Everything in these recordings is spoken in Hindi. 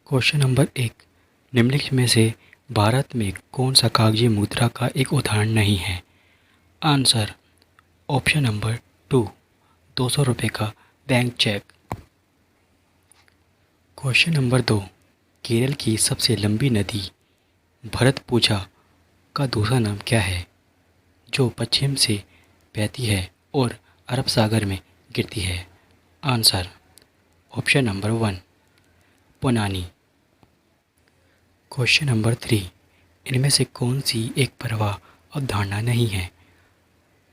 Question number 1। निम्नलिखित में से भारत में कौन सा कागजी मुद्रा का एक उदाहरण नहीं है? आंसर ऑप्शन नंबर 2, 200 रुपये का bank cheque. Question number 2। Kerala की सबसे लंबी नदी भरतपुझा का दूसरा नाम क्या है, जो पश्चिम से बहती है और अरब सागर में गिरती है? Answer option number 1, Ponnani. Question number 3। इनमें से कौन सी एक प्रवाह अवधारणा नहीं है?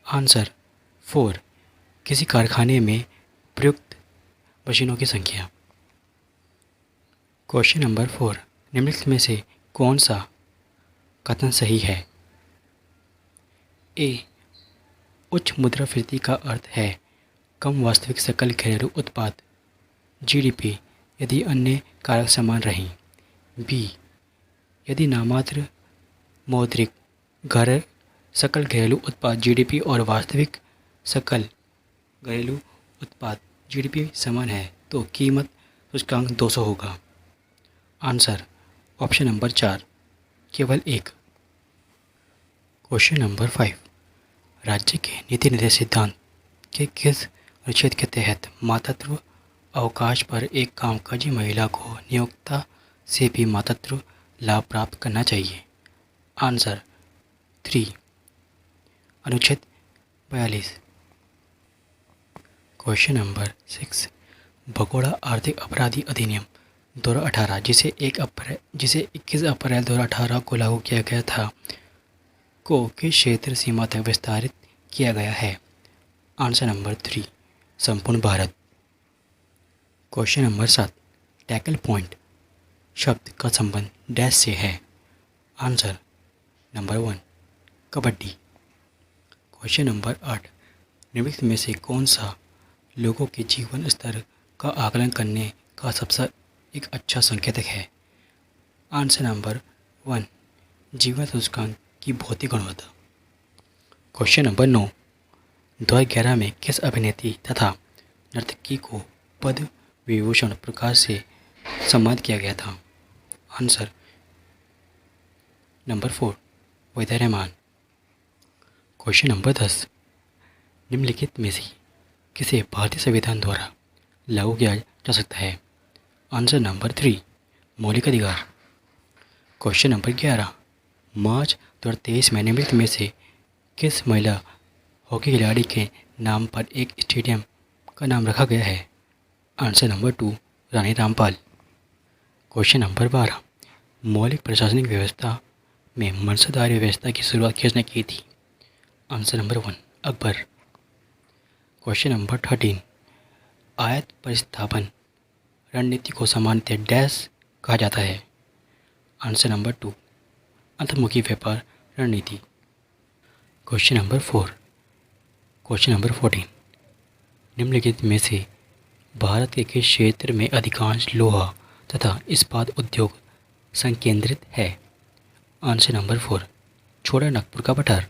आंसर 4, किसी कारखाने में प्रयुक्त मशीनों की संख्या। Question number 4। निम्नलिखित में से कौन सा कथन सही है? ए, उच्च मुद्रास्फीति का अर्थ है कम वास्तविक सकल घरेलू उत्पाद जीडीपी यदि अन्य कारक समान रहें। बी, यदि नामात्र मौद्रिक घर सकल घरेलू उत्पाद जीडीपी और वास्तविक सकल घरेलू उत्पाद जीडीपी समान है तो कीमत सूचकांक 200 होगा। आंसर ऑप्शन नंबर 4, केवल एक। Question number 5। राज्य के नीति निर्देश सिद्धांत के किस अनुच्छेद के तहत मातृत्व अवकाश पर एक कामकाजी महिला को नियोक्ता से भी मातृत्व लाभ प्राप्त करना चाहिए? आंसर 3, अनुच्छेद 42। Question number 6। भगोड़ा आर्थिक अपराधी अधिनियम 2018 जिसे 21 अप्रैल 2018 को लागू किया गया था को किस क्षेत्र सीमा तक विस्तारित किया गया है? आंसर नंबर 3, संपूर्ण Bharat. Question number 7। Tackle point शब्द का संबंध डैश से है? Answer number 1, kabaddi. Question number 8। निम्नलिखित में से कौन सा लोगों के जीवन स्तर का आकलन करने का सबसे एक अच्छा संकेतक है? आंसर नंबर 1, जीवन सूचकांक की भौतिक गुणवत्ता। Question number 9। 2011 में किस अभिनेत्री तथा नर्तकी को पद्म विभूषण पुरस्कार से सम्मानित किया गया था? Answer number 4, Waheeda Rehman. Question number 10। निम्नलिखित में से किसे भारतीय संविधान द्वारा लागू किया जा सकता है? आंसर नंबर 3, मौलिक अधिकार। Question number 11। मार्च 2023 में निम्नलिखित में से किस महिला हॉकी खिलाड़ी के नाम पर एक स्टेडियम का नाम रखा गया है? Answer number 2, Rani Rampal. Question number 12। मौलिक प्रशासनिक व्यवस्था में मनसदारी व्यवस्था की शुरुआत किसने की थी? Answer number 1, Akbar. Question number 13। आयत प्रतिस्थापन रणनीति को सामान्यतः डैश कहा जाता है? आंसर नंबर 2, अंतर्मुखी व्यापार रणनीति। Question number 4। Question number 14। निम्नलिखित में से भारत के किस क्षेत्र में अधिकांश लोहा तथा इस्पात उद्योग संकेंद्रित है? आंसर नंबर 4, छोटा नागपुर का पठार।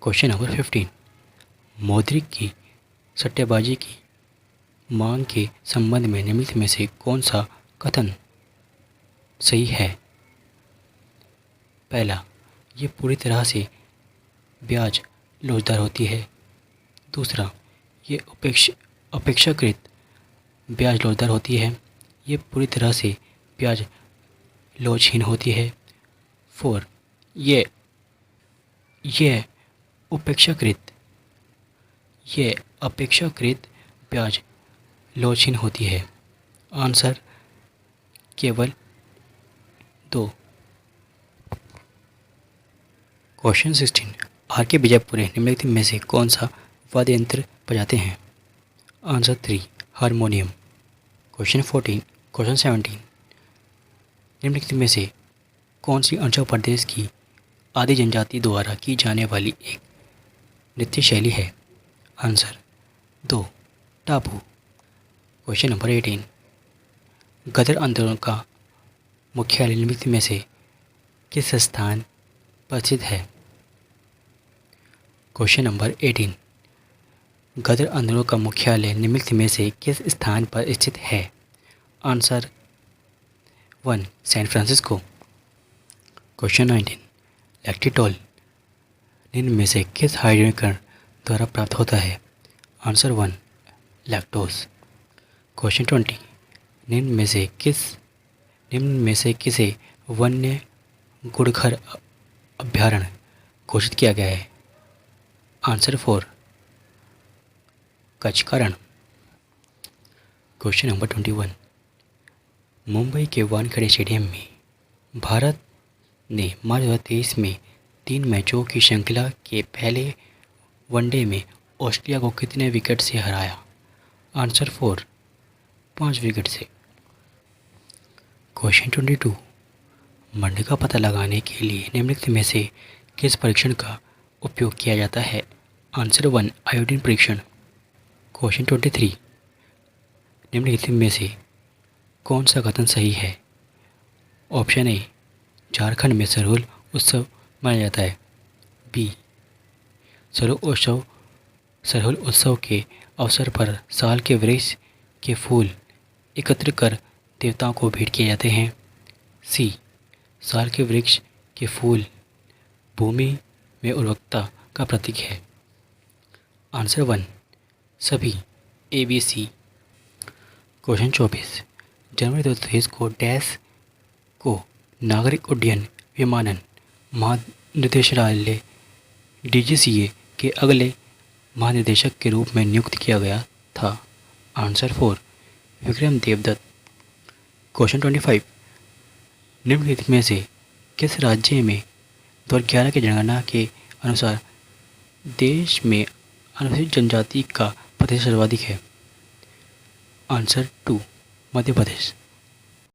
Question number 15। मौद्रिक की सट्टेबाजी की मांग के संबंध में निम्नलिखित में से कौन सा कथन सही है? पहला, ये पूरी तरह से ब्याज लोचदार होती है। दूसरा, ये अपेक्षाकृत ब्याज लोचदार होती है। ये पूरी तरह से ब्याज लोचहीन होती है। 4, ये अपेक्षाकृत ब्याज लोचहीन होती है। आंसर केवल 2। क्वेश्चन 16। आर के विजयपुरे निम्नलिखित में से कौन सा वाद्य यंत्र बजाते हैं? Answer 3, harmonium. क्वेश्चन 14। क्वेश्चन 17। निम्नलिखित में से कौन सी अरुणाचल प्रदेश की आदि जनजाति द्वारा की जाने वाली एक नृत्य शैली है? आंसर 2, टापू। Question number 18। गदर आंदोलन का मुख्यालय निम्नलिखित में से किस स्थान पर स्थित है? Question number 18। गदर आंदोलन का मुख्यालय निम्नलिखित में से किस स्थान पर स्थित है? Answer 1. San Francisco. Question 19. Lactitol निम्न में से किस हाइड्रोजन कण द्वारा प्राप्त होता है? आंसर 1. लैक्टोज। क्वेश्चन 20. निम्न में से किसे वन्य गुड़घर अभ्यारण्य घोषित किया गया है? आंसर 4. कच्छ का रण। Question number 21. मुंबई के वानखेड़े स्टेडियम में भारत ने मार्च 2023 में 3 मैचों की श्रृंखला के पहले वनडे में ऑस्ट्रेलिया को कितने विकेट से हराया? आंसर 4. 5 विकेट से। क्वेश्चन 22. मंड का पता लगाने के लिए निम्नलिखित में से किस परीक्षण का उपयोग किया जाता है? आंसर 1. आयोडीन परीक्षण। क्वेश्चन 23. निम्नलिखित में से कौन सा कथन सही है? Option A. झारखंड में सरहुल उत्सव मनाया जाता है। बी. सरहुल उत्सव के अवसर पर साल के वृक्ष के फूल एकत्र कर देवताओं को भेंट किए जाते हैं। सी. साल के वृक्ष के फूल भूमि में उर्वरकता का प्रतीक है। आंसर 1. सभी। A B C. क्वेश्चन 24. जनवरी 2023 को डैश को नागरिक उड्डयन विमानन महानिदेशालय DGCA के अगले महानिदेशक के रूप में नियुक्त किया गया था? आंसर 4. विक्रम देवदत्त। क्वेश्चन 25. निम्नलिखित में से किस राज्य में 2011 की जनगणना के अनुसार देश में अनुसूचित जनजाति का प्रतिशत सर्वाधिक है? आंसर 2. मध्य प्रदेश।